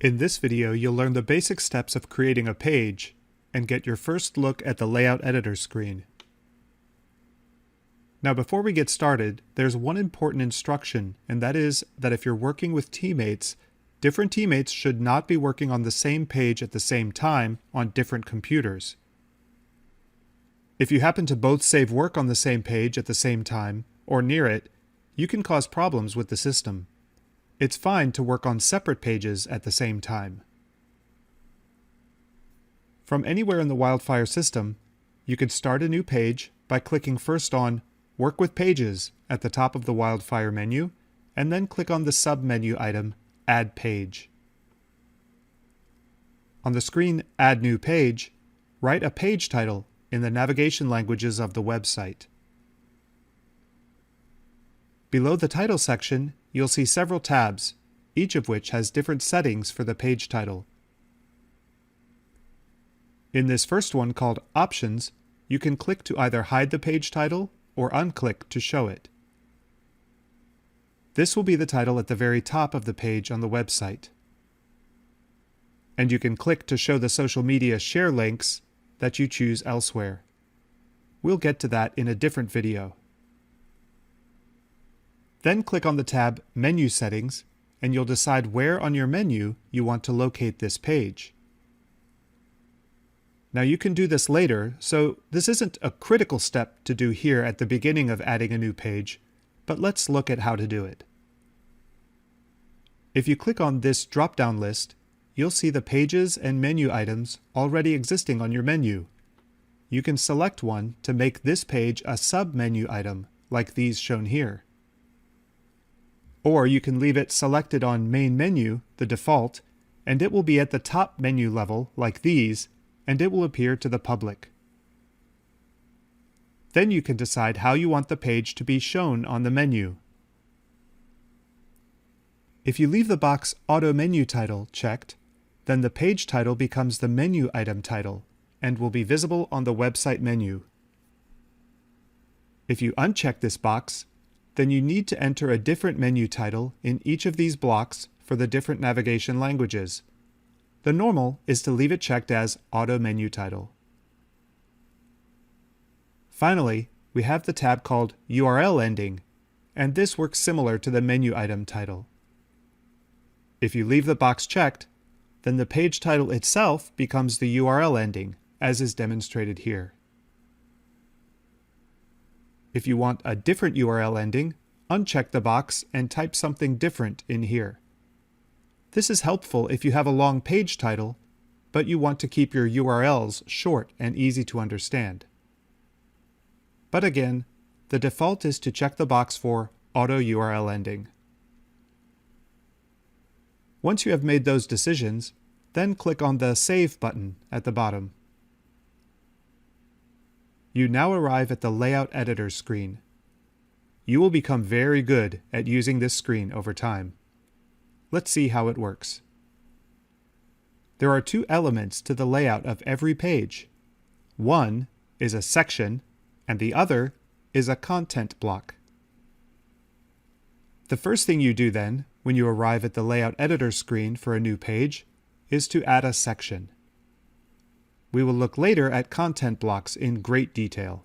In this video, you'll learn the basic steps of creating a page and get your first look at the Layout Editor screen. Now, before we get started, there's one important instruction, and that is that if you're working with teammates, different teammates should not be working on the same page at the same time on different computers. If you happen to both save work on the same page at the same time, or near it, you can cause problems with the system. It's fine to work on separate pages at the same time. From anywhere in the Wildfire system, you can start a new page by clicking first on Work with Pages at the top of the Wildfire menu, and then click on the sub-menu item Add Page. On the screen Add New Page, write a page title in the navigation languages of the website. Below the title section, you'll see several tabs, each of which has different settings for the page title. In this first one, called Options, you can click to either hide the page title or unclick to show it. This will be the title at the very top of the page on the website. And you can click to show the social media share links that you choose elsewhere. We'll get to that in a different video. Then click on the tab Menu Settings, and you'll decide where on your menu you want to locate this page. Now you can do this later, so this isn't a critical step to do here at the beginning of adding a new page, but let's look at how to do it. If you click on this drop-down list, you'll see the pages and menu items already existing on your menu. You can select one to make this page a sub-menu item, like these shown here. Or you can leave it selected on Main Menu, the default, and it will be at the top menu level, like these, and it will appear to the public. Then you can decide how you want the page to be shown on the menu. If you leave the box Auto Menu Title checked, then the page title becomes the menu item title and will be visible on the website menu. If you uncheck this box, then you need to enter a different menu title in each of these blocks for the different navigation languages. The normal is to leave it checked as Auto Menu Title. Finally, we have the tab called URL Ending, and this works similar to the menu item title. If you leave the box checked, then the page title itself becomes the URL ending, as is demonstrated here. If you want a different URL ending, uncheck the box and type something different in here. This is helpful if you have a long page title, but you want to keep your URLs short and easy to understand. But again, the default is to check the box for Auto URL Ending. Once you have made those decisions, then click on the Save button at the bottom. You now arrive at the Layout Editor screen. You will become very good at using this screen over time. Let's see how it works. There are two elements to the layout of every page. One is a section, and the other is a content block. The first thing you do then, when you arrive at the Layout Editor screen for a new page, is to add a section. We will look later at content blocks in great detail.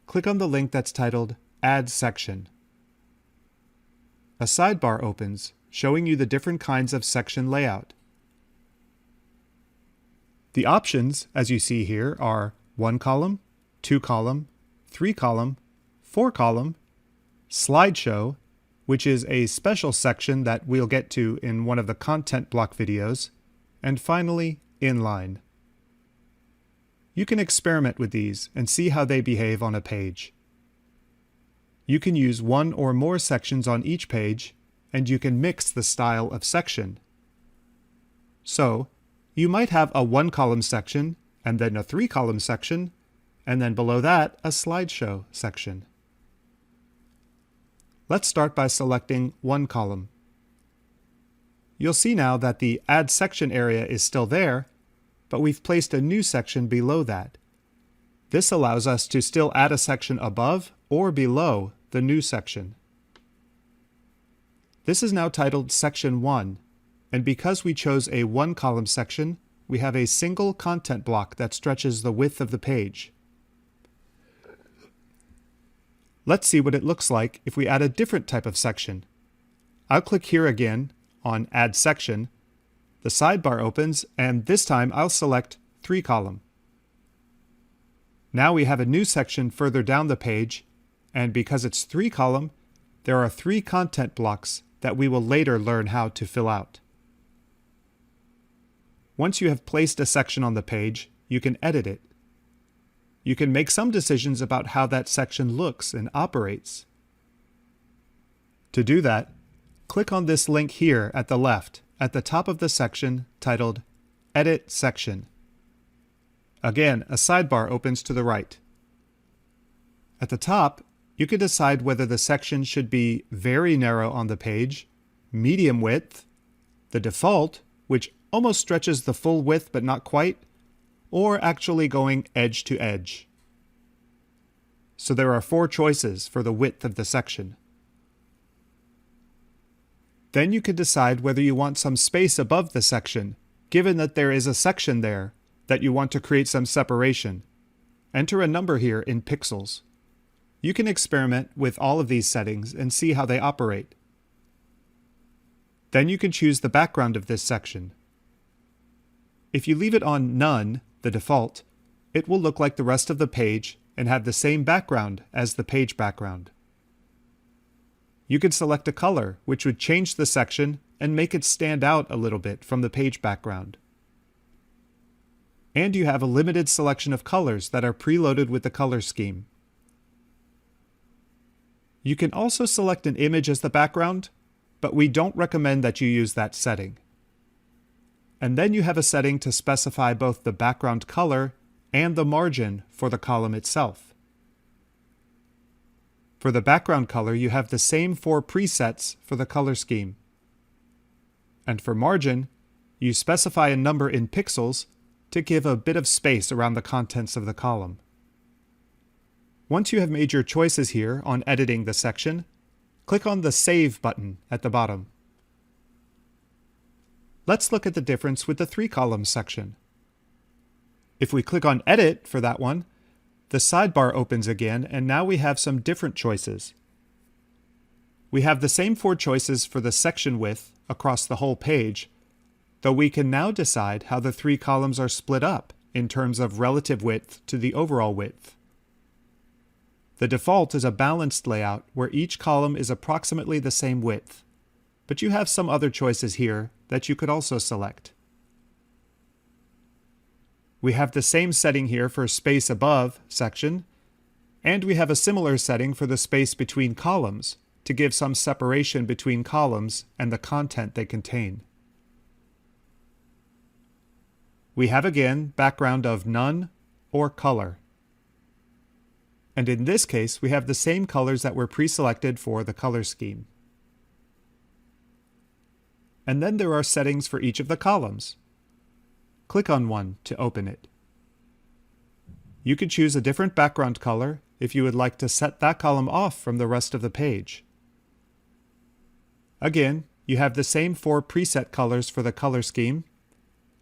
Click on the link that's titled Add Section. A sidebar opens, showing you the different kinds of section layout. The options, as you see here, are 1 column, 2 column, 3 column, 4 column, slideshow, which is a special section that we'll get to in one of the content block videos, and finally, inline. You can experiment with these and see how they behave on a page. You can use one or more sections on each page, and you can mix the style of section. So, you might have a 1-column section, and then a 3-column section, and then below that, a slideshow section. Let's start by selecting 1 column. You'll see now that the Add Section area is still there, but we've placed a new section below that. This allows us to still add a section above or below the new section. This is now titled Section 1, And because we chose a one-column section, we have a single content block that stretches the width of the page. Let's see what it looks like if we add a different type of section. I'll click here again on Add Section. The sidebar opens, and this time I'll select 3-column. Now we have a new section further down the page, and because it's 3-column, there are 3 content blocks that we will later learn how to fill out. Once you have placed a section on the page, you can edit it. You can make some decisions about how that section looks and operates. To do that, click on this link here at the left, at the top of the section titled Edit Section. Again, a sidebar opens to the right. At the top, you can decide whether the section should be very narrow on the page, medium width, the default, which almost stretches the full width but not quite, or actually going edge to edge. So there are 4 choices for the width of the section. Then you can decide whether you want some space above the section, given that there is a section there that you want to create some separation. Enter a number here in pixels. You can experiment with all of these settings and see how they operate. Then you can choose the background of this section. If you leave it on None, the default, it will look like the rest of the page and have the same background as the page background. You can select a color, which would change the section and make it stand out a little bit from the page background. And you have a limited selection of colors that are preloaded with the color scheme. You can also select an image as the background, but we don't recommend that you use that setting. And then you have a setting to specify both the background color and the margin for the column itself. For the background color, you have the same 4 presets for the color scheme. And for margin, you specify a number in pixels to give a bit of space around the contents of the column. Once you have made your choices here on editing the section, click on the Save button at the bottom. Let's look at the difference with the 3-column section. If we click on Edit for that one, the sidebar opens again, and now we have some different choices. We have the same 4 choices for the section width across the whole page, though we can now decide how the 3 columns are split up in terms of relative width to the overall width. The default is a balanced layout where each column is approximately the same width, but you have some other choices here that you could also select. We have the same setting here for space above section, and we have a similar setting for the space between columns to give some separation between columns and the content they contain. We have again background of none or color. And in this case, we have the same colors that were pre-selected for the color scheme. And then there are settings for each of the columns. Click on one to open it. You can choose a different background color if you would like to set that column off from the rest of the page. Again, you have the same 4 preset colors for the color scheme,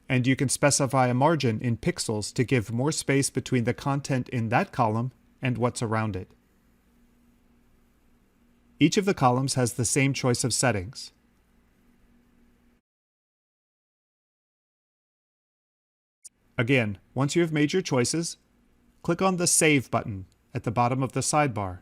and you can specify a margin in pixels to give more space between the content in that column and what's around it. Each of the columns has the same choice of settings. Again, once you have made your choices, click on the Save button at the bottom of the sidebar.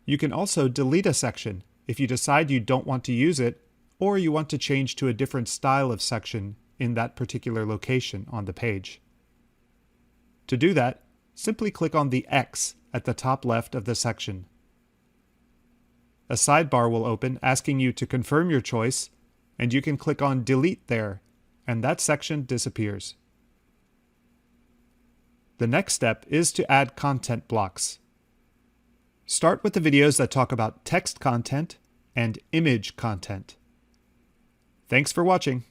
You can also delete a section if you decide you don't want to use it or you want to change to a different style of section in that particular location on the page. To do that, simply click on the X at the top left of the section. A sidebar will open asking you to confirm your choice, and you can click on Delete there, and that section disappears. The next step is to add content blocks. Start with the videos that talk about text content and image content. Thanks for watching.